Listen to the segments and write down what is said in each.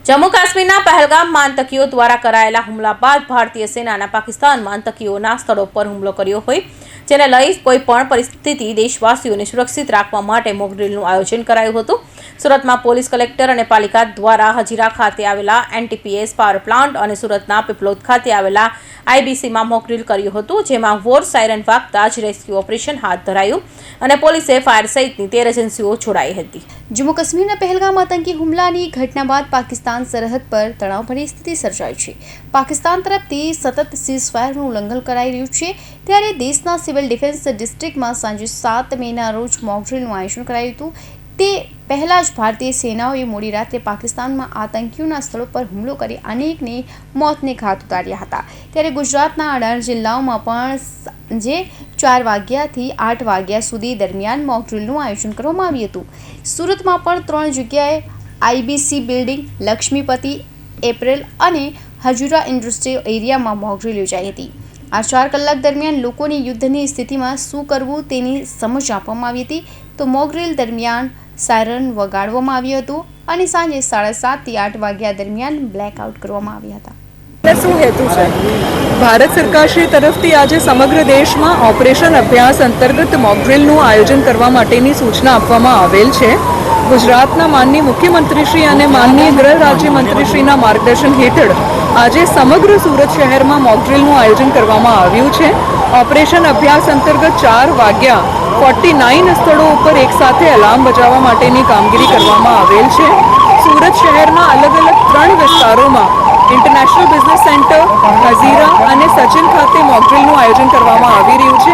જમ્મુ કાશ્મીરના પહેલગામમાં આતંકીઓ દ્વારા કરાયેલા હુમલા બાદ ભારતીય સેનાના પાકિસ્તાનમાં આતંકીઓના સ્થળો પર હુમલો કર્યો હોય, જેને લઈ કોઈ પણ પરિસ્થિતિ દેશવાસીઓને સુરક્ષિત રાખવા માટે મોક ડ્રીલનું આયોજન કરાયું હતું। સુરતમાં પોલીસ કલેક્ટર અને પાલિકા દ્વારા હજીરા ખાતે આવેલા NTPS પાવર પ્લાન્ટ અને સુરતના પીપલોદ ખાતે આવેલા IBCમાં મોક ડ્રીલ કર્યું હતું, જેમાં વોર સાયરન વાગતા જ રેસ્ક્યુ ઓપરેશન હાથ ધરાયું અને પોલીસે ફાયર સહિતની 13 એજન્સીઓ જોડાઈ હતી। જમ્મુ કાશ્મીરના પહેલગામ આતંકી હુમલાની ઘટના બાદ પાકિસ્તાન સરહદ પર તણાવભરી સ્થિતિ સર્જાઈ છે। પાકિસ્તાન તરફથી સતત સીઝફાયરનું ઉલ્લંઘન કરાઈ રહ્યું છે, ત્યારે દેશના સિવિલ ડિફેન્સ ડિસ્ટ્રિક્ટમાં સાંજે 7 મેના રોજ મોક ડ્રીલનું આયોજન કરાયું હતું। તે પહેલાં જ ભારતીય સેનાઓએ મોડી રાત્રે પાકિસ્તાનમાં આતંકીઓના સ્થળો પર હુમલો કરી અનેકને મોતને ઘાટ ઉતાર્યા હતા। ત્યારે ગુજરાતના 18 જિલ્લાઓમાં પણ સાંજે 4 વાગ્યાથી 8 વાગ્યા સુધી દરમિયાન મોક ડ્રીલનું આયોજન કરવામાં આવ્યું હતું। સુરતમાં પણ 3 જગ્યાએ IBC બિલ્ડિંગ, લક્ષ્મીપતિ, એપ્રિલ અને હજુરા ઇન્ડસ્ટ્રીયલ એરિયામાં મોક ડ્રીલ યોજાઈ હતી। આ 4 કલાક દરમિયાન લોકોને યુદ્ધની સ્થિતિમાં શું કરવું તેની સમજ આપવામાં આવી હતી। તો મોક ડ્રીલ દરમિયાન સાયરન વગાડવામાં આવ્યું હતું અને સાંજે 7:30 થી 8 વાગ્યા દરમિયાન બ્લેકઆઉટ કરવામાં આવ્યા હતા। શું હેતુ છે? ભારત સરકારશ્રી તરફથી આજે સમગ્ર દેશમાં ઓપરેશન અભ્યાસ અંતર્ગત મોક ડ્રીલનું આયોજન કરવા માટેની સૂચના આપવામાં આવેલ છે। ગુજરાતના માનનીય મુખ્યમંત્રીશ્રી અને માનનીય ગૃહ રાજ્યમંત્રીશ્રીના માર્ગદર્શન હેઠળ આજે સમગ્ર સુરત શહેરમાં મોક ડ્રીલનું આયોજન કરવામાં આવ્યું છે। ઓપરેશન અભ્યાસ અંતર્ગત 4 વાગ્યા 49 સ્થળો ઉપર એકસાથે અલાર્મ બજાવવા માટેની કામગીરી કરવામાં આવેલ છે। સુરત શહેરના અલગ અલગ 3 વિસ્તારોમાં ઇન્ટરનેશનલ બિઝનેસ સેન્ટર, હજીરા અને સચિન ખાતે મોક ડ્રીલનું આયોજન કરવામાં આવી રહ્યું છે,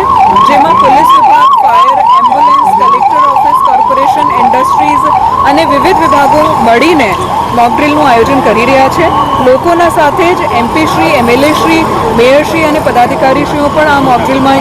જેમાં પોલીસ વિભાગ, fire, ambulance, collector office, corporation, industries અને વિવિધ વિભાગો મળીને મોક ડ્રીલનું આયોજન કરી રહ્યા છે। લોકોના સાથે જ MP Shri, MLA Shri, mayor Shri અને પદાધિકારીશ્રીઓ પણ આ મોક ડ્રીલમાં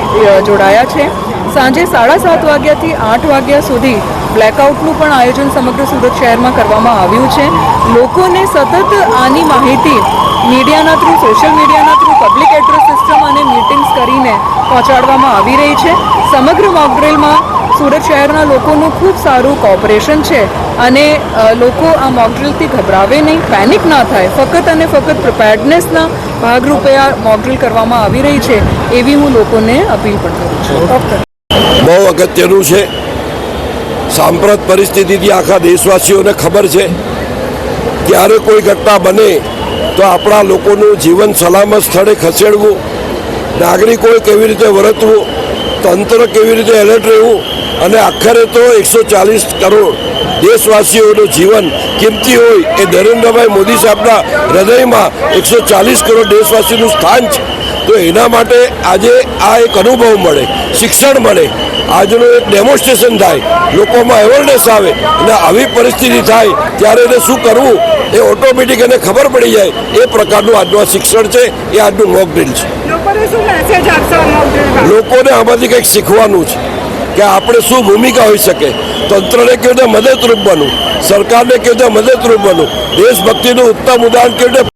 જોડાયા છે। સાંજે 7:30 વાગ્યાથી 8 વાગ્યા સુધી બ્લેકઆઉટનું પણ આયોજન સમગ્ર સુરત શહેરમાં કરવામાં આવ્યું છે। લોકોને સતત આની માહિતી મીડિયાના થ્રુ, સોશિયલ મીડિયાના થ્રુ, પબ્લિક એડ્રેસ સિસ્ટમ અને મીટિંગ્સ કરીને પહોંચાડવામાં આવી રહી છે। સમગ્ર મોક ડ્રીલમાં સુરત શહેરના લોકોનું ખૂબ સારું કોઓપરેશન છે અને લોકો આ મોક ડ્રીલથી ગભરાવે નહીં, પેનિક ના થાય, ફક્ત અને ફક્ત પ્રિપેર્ડનેસના ભાગરૂપે આ મોક ડ્રીલ કરવામાં આવી રહી છે, એવી હું લોકોને અપીલ પણ કરું છું। બહુ અગત્યનું છે। સાંપ્રત પરિસ્થિતિથી આખા દેશવાસીઓને ખબર છે, ત્યારે કોઈ ઘટના બને તો આપણા લોકોનું જીવન સલામત સ્થળે ખસેડવું, નાગરિકોએ કેવી રીતે વર્તવું, તંત્ર કેવી રીતે એલર્ટ રહેવું અને આખરે તો 140 કરોડ દેશવાસીઓનું જીવન કિંમતી હોય એ નરેન્દ્રભાઈ મોદી સાહેબના હૃદયમાં 140 કરોડ દેશવાસીનું સ્થાન છે। તો એના માટે આજે આ એક અનુભવ મળે, શિક્ષણ મળે, આજનું એક ડેમોન્સ્ટ્રેશન થાય, લોકોમાં અવેરનેસ આવે અને આવી પરિસ્થિતિ થાય ત્યારે એને શું કરવું એ ઓટોમેટિક એને ખબર પડી જાય, એ પ્રકારનું આજનું આ શિક્ષણ છે, એ આજનું મોક ડ્રીલ છે। લોકોને આમાંથી કંઈક શીખવાનું છે કે આપણે શું ભૂમિકા હોઈ શકે, તંત્રને કેવી રીતે મદદરૂપ બનવું, સરકારને કેવી રીતે મદદરૂપ બનવું, દેશભક્તિનું ઉત્તમ ઉદાહરણ કેવી રીતે